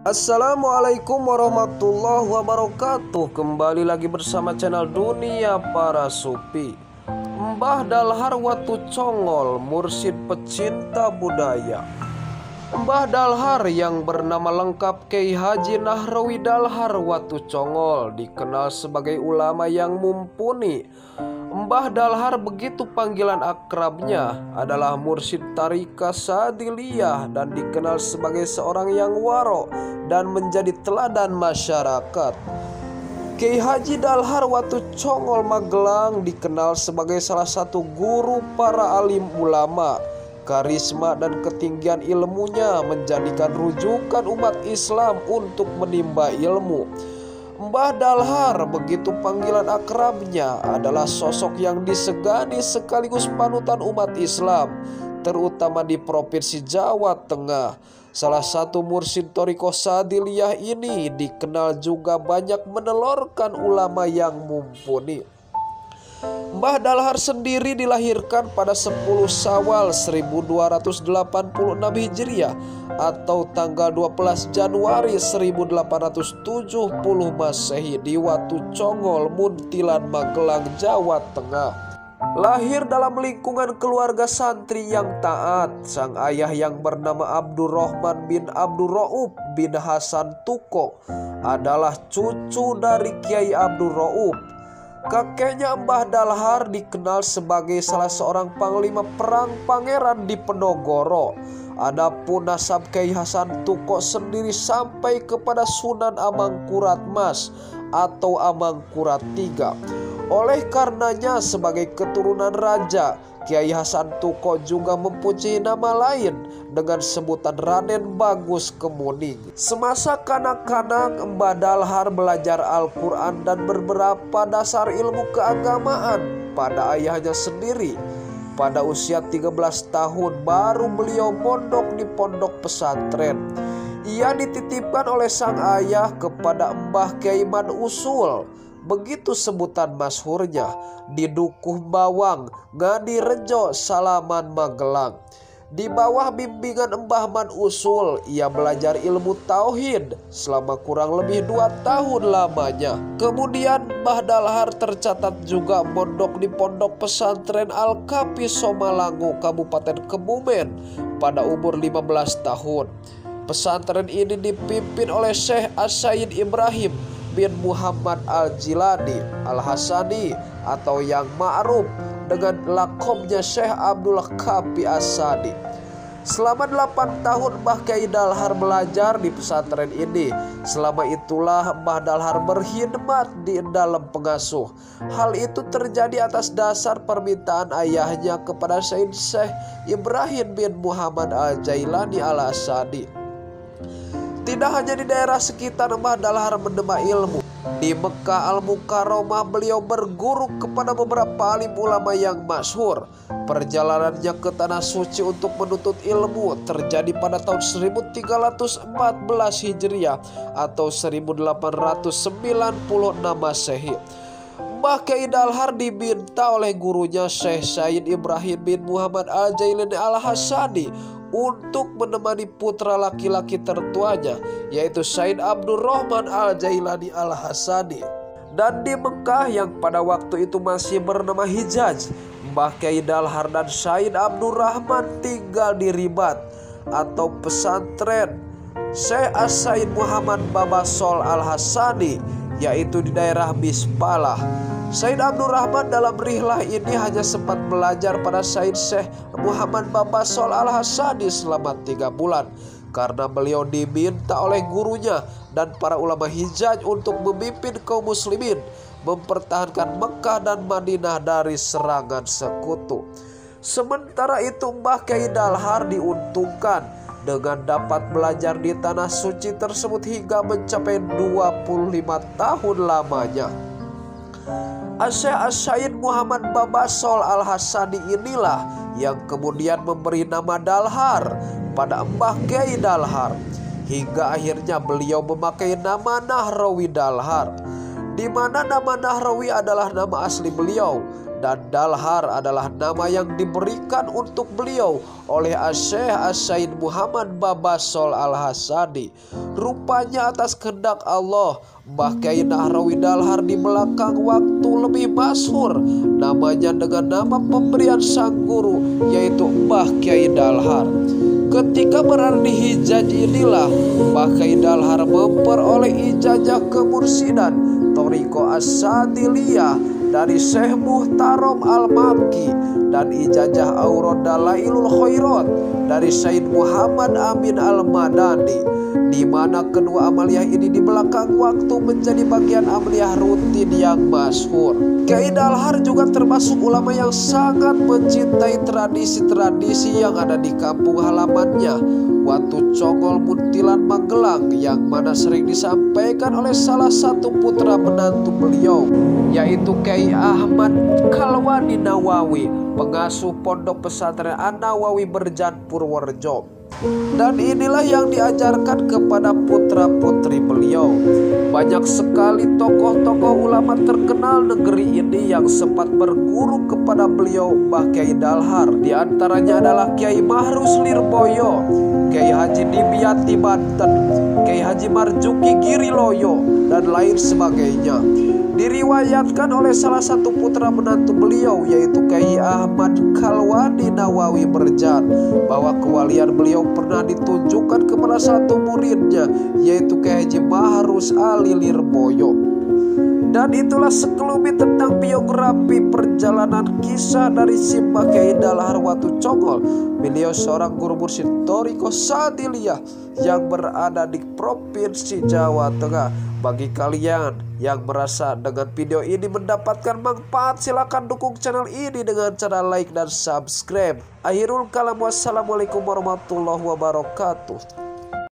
Assalamualaikum warahmatullahi wabarakatuh. Kembali lagi bersama channel Dunia Para Sufi. Mbah Dalhar Watu Congol, mursyid pecinta budaya. Mbah Dalhar yang bernama lengkap Kyai Haji Nahrawi Dalhar Watu Congol dikenal sebagai ulama yang mumpuni. Mbah Dalhar begitu panggilan akrabnya adalah mursyid Tariqah Sadiliyah dan dikenal sebagai seorang yang waro dan menjadi teladan masyarakat. Kyai Haji Dalhar Watu Congol Magelang dikenal sebagai salah satu guru para alim ulama. Karisma dan ketinggian ilmunya menjadikan rujukan umat Islam untuk menimba ilmu. Mbah Dalhar begitu panggilan akrabnya adalah sosok yang disegani sekaligus panutan umat Islam, terutama di Provinsi Jawa Tengah. Salah satu mursyid Thariqah Sadiliyah ini dikenal juga banyak menelorkan ulama yang mumpuni. Mbah Dalhar sendiri dilahirkan pada 10 Syawal 1286 Hijriah atau tanggal 12 Januari 1870 Masehi di Watu Congol, Muntilan, Magelang, Jawa Tengah. Lahir dalam lingkungan keluarga santri yang taat. Sang ayah yang bernama Abdurrahman bin Abdurraub bin Hasan Tuko adalah cucu dari Kiai Abdurraub. Kakeknya Mbah Dalhar dikenal sebagai salah seorang panglima perang pangeran di Penogoro. Adapun nasab Kyai Hasan Tuko sendiri sampai kepada Sunan Amangkurat Mas atau Amangkurat III. Oleh karenanya sebagai keturunan raja, Kyai Hasan Tuko juga mempunyai nama lain dengan sebutan Raden Bagus Kemuning. Semasa kanak-kanak, Mbah Dalhar belajar Al-Quran dan beberapa dasar ilmu keagamaan pada ayahnya sendiri. Pada usia 13 tahun baru beliau mondok di pondok pesantren. Ia dititipkan oleh sang ayah kepada Mbah Kyai Man Usul, begitu sebutan masyhurnya, di Dukuh Bawang, Ngadirejo, Salaman, Magelang. Di bawah bimbingan Mbah Man Usul, ia belajar ilmu tauhid selama kurang lebih 2 tahun lamanya. Kemudian Mbah Dalhar tercatat juga mondok di pondok pesantren Al-Kafi Somalangu, Kabupaten Kebumen pada umur 15 tahun. Pesantren ini dipimpin oleh Syekh As-Sayyid Ibrahim bin Muhammad Al-Jilani Al-Hasani atau yang ma'ruf dengan lakobnya Syekh Abdul Kafi As-Sadi. Selama 8 tahun Mbah Kyai Dalhar belajar di pesantren ini. Selama itulah Mbah Dalhar berkhidmat di dalam pengasuh. Hal itu terjadi atas dasar permintaan ayahnya kepada Syekh Ibrahim bin Muhammad Al-Jailani Al-Hasani. Tidak hanya di daerah sekitar Mbah Dalhar menimba ilmu. Di Mekah Al-Mukarramah beliau berguru kepada beberapa alim ulama yang masyhur. Perjalanannya ke Tanah Suci untuk menuntut ilmu terjadi pada tahun 1314 Hijriah atau 1896 Masehi. Mbah Kyai Dalhar diminta oleh gurunya Syekh Sayyid Ibrahim bin Muhammad Al-Jailani Al-Hasani untuk menemani putra laki-laki tertuanya, yaitu Sayyid Abdurrahman Al-Jailani Al-Hasani. Dan di Mekah yang pada waktu itu masih bernama Hijaz, Mbah Kyai Dalhar dan Sayyid Abdurrahman tinggal di Ribat atau pesantren Syekh As-Sayyid Muhammad Babasol Al-Hasani, yaitu di daerah Bispalah. Sayyid Abdurrahman dalam rihlah ini hanya sempat belajar pada Syekh Muhammad Babasol Al-Hasani selama 3 bulan karena beliau diminta oleh gurunya dan para ulama Hijaz untuk memimpin kaum muslimin mempertahankan Mekah dan Madinah dari serangan sekutu. Sementara itu Mbah Kyai Dalhar diuntungkan dengan dapat belajar di Tanah Suci tersebut hingga mencapai 25 tahun lamanya. Syekh As-Sayyid Muhammad Babasol Al-Hasani inilah yang kemudian memberi nama Dalhar pada Mbah Kyai Dalhar, hingga akhirnya beliau memakai nama Nahrawi Dalhar, di mana nama Nahrawi adalah nama asli beliau dan Dalhar adalah nama yang diberikan untuk beliau oleh Syekh As-Said Muhammad Babasol Al-Hasani. Rupanya atas kehendak Allah, Mbah Kyai Nahrawi Dalhar di belakang waktu lebih masyhur namanya dengan nama pemberian sang guru, yaitu Mbah Kyai Dalhar. Ketika berada di Hijaz inilah Mbah Kyai Dalhar memperoleh ijazah kemursidan Thariqah As-Sadiliyah dari Syekh Muhtarom Al-Makki dan ijazah Aurad Dalailul Khairat dari Said Muhammad Amin Al-Madani, di mana kedua amaliyah ini di belakang waktu menjadi bagian amaliyah rutin yang masyhur. Kyai Dalhar juga termasuk ulama yang sangat mencintai tradisi-tradisi yang ada di kampung halamannya, Watu Congol Muntilan Magelang, yang mana sering disampaikan oleh salah satu putra menantu beliau, yaitu Kyai Ahmad Kalwani Nawawi, pengasuh pondok pesantren An-Nawawi Berjan Purworejo. Dan inilah yang diajarkan kepada putra-putri beliau. Banyak sekali tokoh-tokoh ulama terkenal negeri ini yang sempat berguru kepada beliau Mbah Kyai Dalhar. Di antaranya adalah Kyai Mahrus Lirboyo, Kyai Haji Dimyati Banten, Kyai Haji Marjuki Giriloyo, dan lain sebagainya. Diriwayatkan oleh salah satu putra menantu beliau, yaitu Kyai Ahmad Kalwani Nawawi Berjan, bahwa kewalian beliau pernah ditunjukkan kepada satu muridnya, yaitu Kyai Haji Mahrus Ali Lirboyo. Dan itulah sekelumit tentang biografi perjalanan kisah dari Mbah Kyai Dalhar Watu Congol. Beliau seorang guru mursyid Thariqah Sadiliyah yang berada di Provinsi Jawa Tengah. Bagi kalian yang merasa dengan video ini mendapatkan manfaat, silakan dukung channel ini dengan cara like dan subscribe. Akhirul kalam, wassalamualaikum warahmatullahi wabarakatuh.